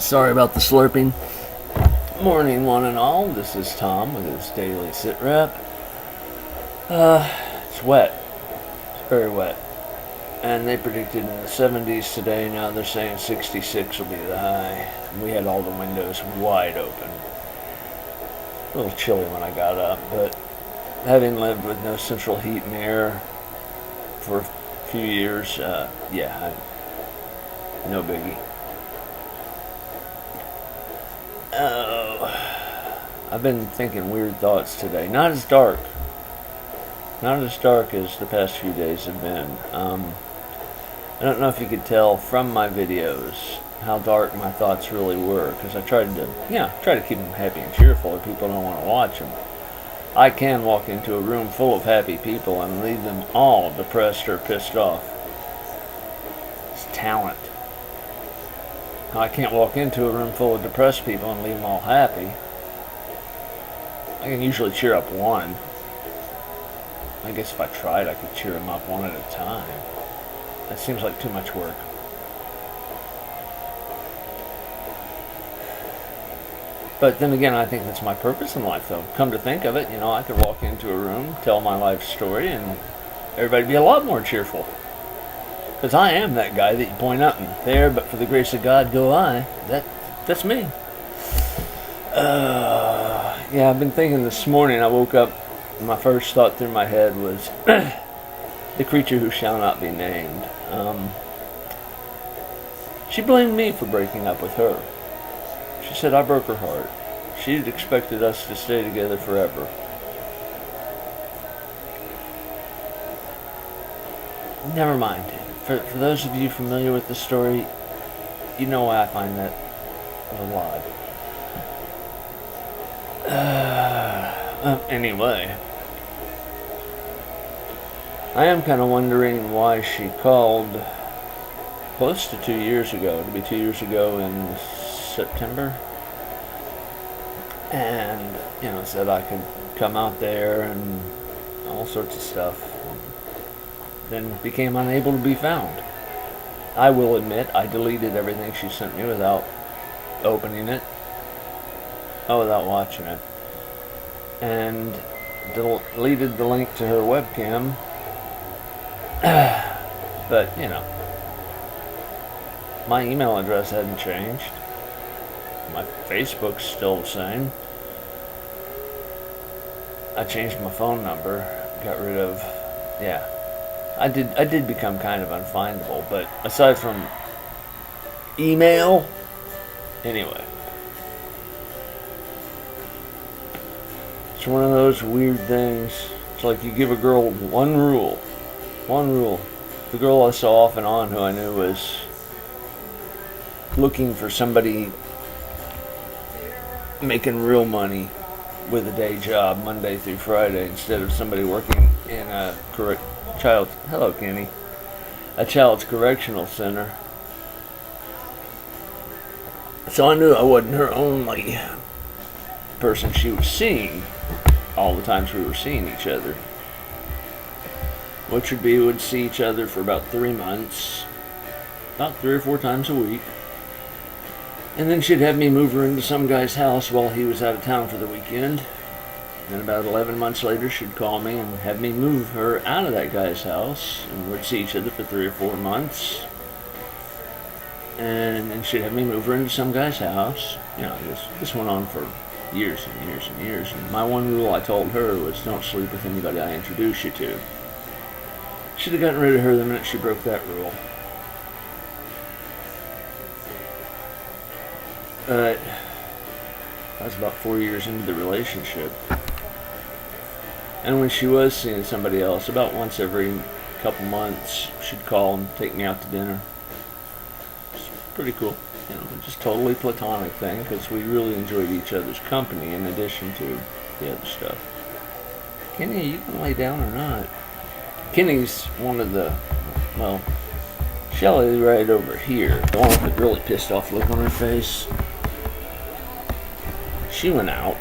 Sorry about the slurping. Morning, one and all. This is Tom with his daily sit rep. It's wet. It's very wet. And they predicted in the 70s today. Now they're saying 66 will be the high. We had all the windows wide open. A little chilly when I got up, but having lived with no central heat and air for a few years, no biggie. I've been thinking weird thoughts today. Not as dark as the past few days have been. I don't know if you could tell from my videos how dark my thoughts really were, because I tried to keep them happy and cheerful, or people don't want to watch them. I can walk into a room full of happy people and leave them all depressed or pissed off. It's talent. I can't walk into a room full of depressed people and leave them all happy. I can usually cheer up one. I guess if I tried, I could cheer them up one at a time. That seems like too much work. But then again, I think that's my purpose in life, though. Come to think of it, I could walk into a room, tell my life story, and everybody be a lot more cheerful. Because I am that guy that you point out and there, but for the grace of God go I. That's me. I've been thinking this morning. I woke up, and my first thought through my head was the creature who shall not be named. She blamed me for breaking up with her. She said I broke her heart. She'd expected us to stay together forever. Never mind. For those of you familiar with the story, you know why I find that a little odd. Anyway, I am kind of wondering why she called close to 2 years ago. It'll be 2 years ago in September. And, said I could come out there and all sorts of stuff. Then became unable to be found. I will admit I deleted everything she sent me without opening it. Without watching it. And deleted the link to her webcam. But, my email address hadn't changed. My Facebook's still the same. I changed my phone number. Got rid of... I did become kind of unfindable, but aside from email, anyway. It's one of those weird things. It's like you give a girl one rule. The girl I saw off and on who I knew was looking for somebody making real money with a day job Monday through Friday instead of somebody working in a child's correctional center. So I knew I wasn't her only person she was seeing all the times we were seeing each other. Which would be, we'd see each other for about 3 months, about 3 or 4 times a week. And then she'd have me move her into some guy's house while he was out of town for the weekend. And about 11 months later, she'd call me and have me move her out of that guy's house. And we'd see each other for 3 or 4 months. And then she'd have me move her into some guy's house. This went on for years and years and years. And my one rule I told her was, don't sleep with anybody I introduce you to. Should have gotten rid of her the minute she broke that rule. But I was about 4 years into the relationship. And when she was seeing somebody else, about once every couple months, she'd call and take me out to dinner. It's pretty cool. Just totally platonic thing, because we really enjoyed each other's company in addition to the other stuff. Kenny, you can lay down or not. Kenny's one of the, Shelly right over here, the one with the really pissed off look on her face. She went out.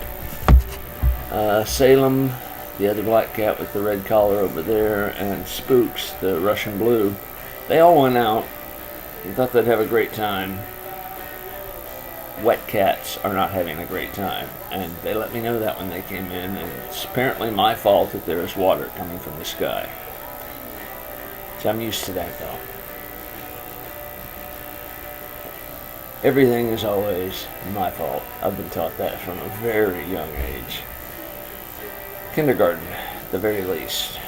Salem, the other black cat with the red collar over there, and Spooks, the Russian blue, they all went out and thought they'd have a great time. wet cats are not having a great time. And they let me know that when they came in, and it's apparently my fault that there is water coming from the sky. So I'm used to that, though. Everything is always my fault. I've been taught that from a very young age. Kindergarten, at the very least.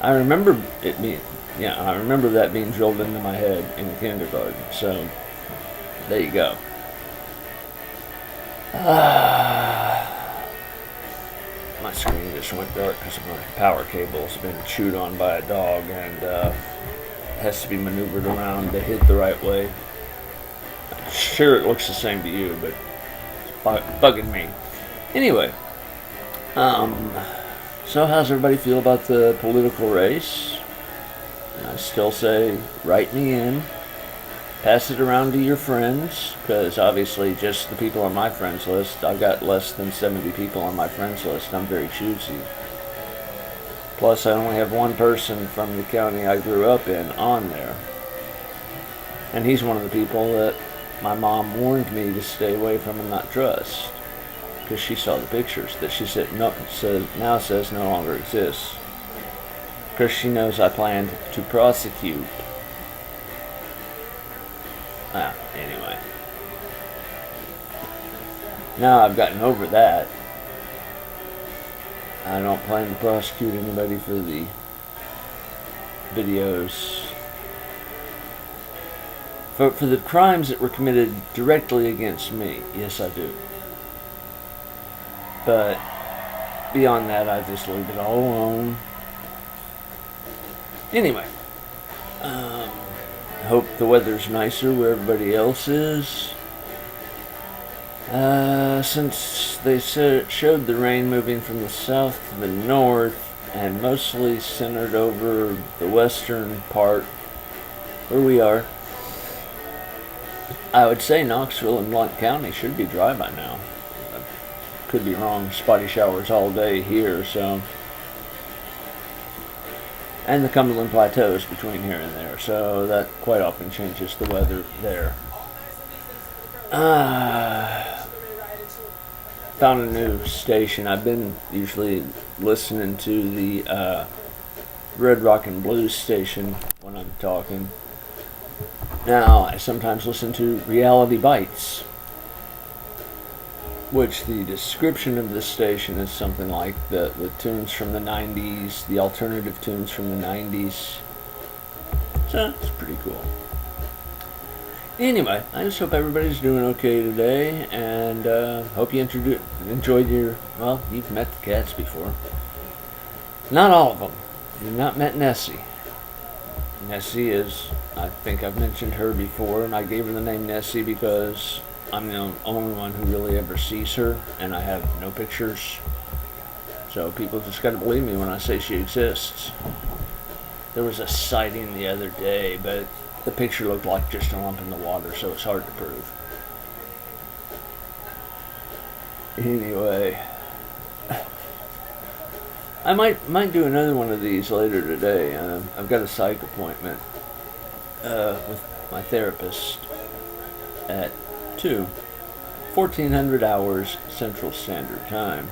I remember I remember that being drilled into my head in kindergarten. So, there you go. My screen just went dark because my power cable's been chewed on by a dog and has to be maneuvered around to hit the right way. I'm sure it looks the same to you, but it's bugging me. Anyway, so how's everybody feel about the political race? I still say write me in. Pass it around to your friends, because obviously just the people on my friends list, I've got less than 70 people on my friends list. I'm very choosy. Plus, I only have one person from the county I grew up in on there. And he's one of the people that my mom warned me to stay away from and not trust, because she saw the pictures that she said now says no longer exists. Because she knows I planned to prosecute. Anyway. Now I've gotten over that. I don't plan to prosecute anybody for the videos. For the crimes that were committed directly against me, yes I do. But beyond that, I just leave it all alone. Anyway. Hope the weather's nicer where everybody else is. Since they showed the rain moving from the south to the north and mostly centered over the western part where we are, I would say Knoxville and Blount County should be dry by now. Could be wrong. Spotty showers all day here, so. And the Cumberland Plateaus between here and there, so that quite often changes the weather there. Found a new station. I've been usually listening to the Red Rock and Blues station when I'm talking. Now, I sometimes listen to Reality Bites, which the description of this station is something like the tunes from the 90s, the alternative tunes from the 90s. So, it's pretty cool. Anyway, I just hope everybody's doing okay today, and hope you enjoyed well, you've met the cats before. Not all of them. You've not met Nessie. Nessie is, I think I've mentioned her before, and I gave her the name Nessie because I'm the only one who really ever sees her, and I have no pictures. So people just gotta believe me when I say she exists. There was a sighting the other day, but the picture looked like just a lump in the water, so it's hard to prove. Anyway, I might do another one of these later today. I've got a psych appointment with my therapist at 2, 1400 hours Central Standard Time.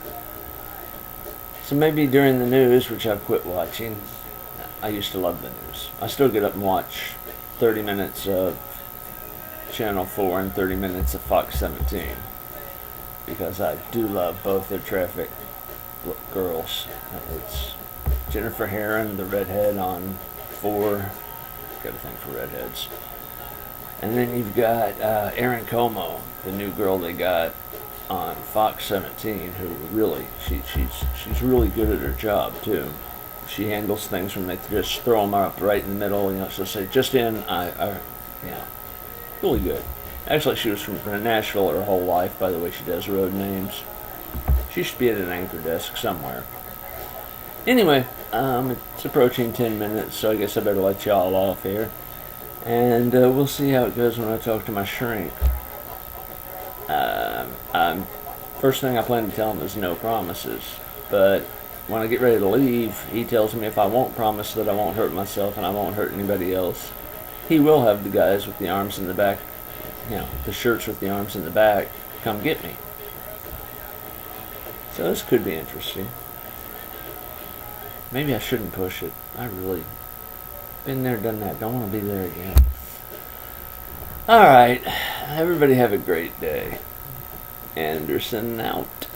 So maybe during the news, which I've quit watching. I used to love the news. I still get up and watch 30 minutes of Channel 4 and 30 minutes of Fox 17, because I do love both their traffic girls. It's Jennifer Herron, the redhead on 4. Got a thing for redheads. And then you've got Erin Como, the new girl they got on Fox 17, who really, she's really good at her job too. She handles things when they just throw them up right in the middle, she'll say, just in, really good. Actually, she was from Nashville her whole life, by the way she does road names. She should be at an anchor desk somewhere. Anyway, it's approaching 10 minutes, so I guess I better let y'all off here. And we'll see how it goes when I talk to my shrink. First thing I plan to tell him is no promises. But when I get ready to leave, he tells me if I won't promise that I won't hurt myself and I won't hurt anybody else, he will have the guys with the arms in the back the shirts with the arms in the back, come get me. So this could be interesting. Maybe I shouldn't push it. I really been there, done that. Don't want to be there again. Alright. Everybody have a great day. Anderson out.